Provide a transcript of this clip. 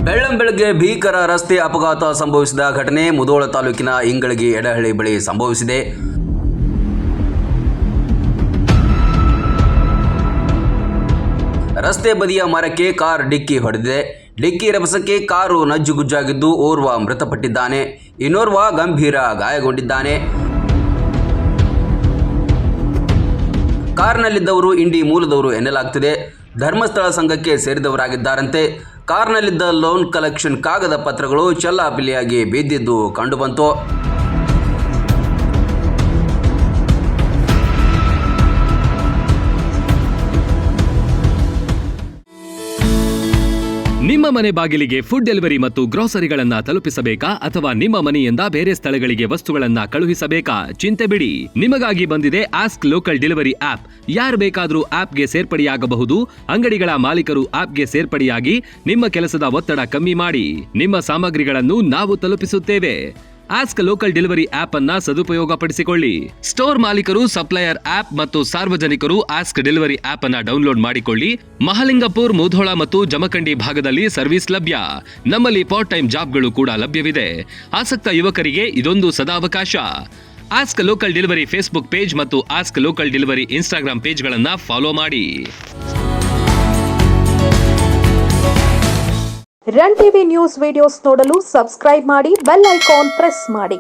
ಬೆಳ್ಳಂಬೆಳಗ್ಗೆ ಭೀಕರ ರಸ್ತೆ ಅಪಘಾತ ಸಂಭವಿಸಿದ ಘಟನೆ ಮುಧೋಳ ತಾಲೂಕಿನ ಇಂಗಳಗಿ ಎಡಹಳ್ಳಿ ಬಳಿ ಸಂಭವಿಸಿದೆ. ರಸ್ತೆ ಬದಿಯ ಮರಕ್ಕೆ ಕಾರ್ ಡಿಕ್ಕಿ ಹೊಡೆದಿದೆ. ಡಿಕ್ಕಿ ರಭಸಕ್ಕೆ ಕಾರು ನಜ್ಜುಗುಜ್ಜಾಗಿದ್ದು ಓರ್ವ ಮೃತಪಟ್ಟಿದ್ದಾನೆ, ಇನ್ನೋರ್ವ ಗಂಭೀರ ಗಾಯಗೊಂಡಿದ್ದಾನೆ. ಕಾರ್ನಲ್ಲಿದ್ದವರು ಇಂಡಿ ಮೂಲದವರು ಎನ್ನಲಾಗ್ತಿದೆ. ಧರ್ಮಸ್ಥಳ ಸಂಘಕ್ಕೆ ಸೇರಿದವರಾಗಿದ್ದಾರಂತೆ. ಕಾರ್ನಲ್ಲಿದ್ದ ಲೋನ್ ಕಲೆಕ್ಷನ್ ಕಾಗದ ಪತ್ರಗಳು ಚೆಲ್ಲಾಪಿಲ್ಲಿಯಾಗಿ ಬಿದ್ದಿದ್ದು ಕಂಡುಬಂತು. ನಿಮ್ಮ ಮನೆ ಬಾಗಿಲಿಗೆ ಫುಡ್ ಡೆಲಿವರಿ ಮತ್ತು ಗ್ರೋಸರಿಗಳನ್ನ ತಲುಪಿಸಬೇಕಾ ಅಥವಾ ನಿಮ್ಮ ಮನೆಯಿಂದ ಬೇರೆ ಸ್ಥಳಗಳಿಗೆ ವಸ್ತುಗಳನ್ನ ಕಳುಹಿಸಬೇಕಾ? ಚಿಂತೆ ಬಿಡಿ, ನಿಮಗಾಗಿ ಬಂದಿದೆ ಆಸ್ಕ್ ಲೋಕಲ್ ಡೆಲಿವರಿ ಆಪ್. ಯಾರು ಬೇಕಾದರೂ ಆಪ್ಗೆ ಸೇರ್ಪಡೆಯಾಗಬಹುದು. ಅಂಗಡಿಗಳ ಮಾಲೀಕರು ಆಪ್ಗೆ ಸೇರ್ಪಡೆಯಾಗಿ ನಿಮ್ಮ ಕೆಲಸದ ಒತ್ತಡ ಕಮ್ಮಿ ಮಾಡಿ ನಿಮ್ಮ ಸಾಮಗ್ರಿಗಳನ್ನು ನಾವು ತಲುಪಿಸುತ್ತೇವೆ. ಆಸ್ಕ್ ಲೋಕಲ್ ಡೆಲಿವರಿ ಆಪ್ ಅನ್ನ ಸದುಪಯೋಗಪಡಿಸಿಕೊಳ್ಳಿ. ಸ್ಟೋರ್ ಮಾಲೀಕರು, ಸಪ್ಲೈಯರ್ ಆಪ್ ಮತ್ತು ಸಾರ್ವಜನಿಕರು ಆಸ್ಕ್ ಡೆಲಿವರಿ ಆಪ್ ಅನ್ನ ಡೌನ್ಲೋಡ್ ಮಾಡಿಕೊಳ್ಳಿ. ಮಹಾಲಿಂಗಪುರ್, ಮುಧೋಳ ಮತ್ತು ಜಮಖಂಡಿ ಭಾಗದಲ್ಲಿ ಸರ್ವಿಸ್ ಲಭ್ಯ. ನಮ್ಮಲ್ಲಿ ಪಾರ್ಟ್ ಟೈಮ್ ಜಾಬ್ಗಳು ಕೂಡ ಲಭ್ಯವಿದೆ. ಆಸಕ್ತ ಯುವಕರಿಗೆ ಇದೊಂದು ಸದಾವಕಾಶ. Ask local delivery Facebook page ಮತ್ತು ಆಸ್ಕ್ ಲೋಕಲ್ ಡೆಲಿವರಿ ಇನ್ಸ್ಟಾಗ್ರಾಮ್ ಪೇಜ್ಗಳನ್ನ ಫಾಲೋ ಮಾಡಿ. ರನ್ ಟಿವಿ ನ್ಯೂಸ್ ವಿಡಿಯೋಸ್ ನೋಡಲು ಸಬ್ಸ್ಕ್ರೈಬ್ ಮಾಡಿ, ಬೆಲ್ ಐಕಾನ್ ಪ್ರೆಸ್ ಮಾಡಿ.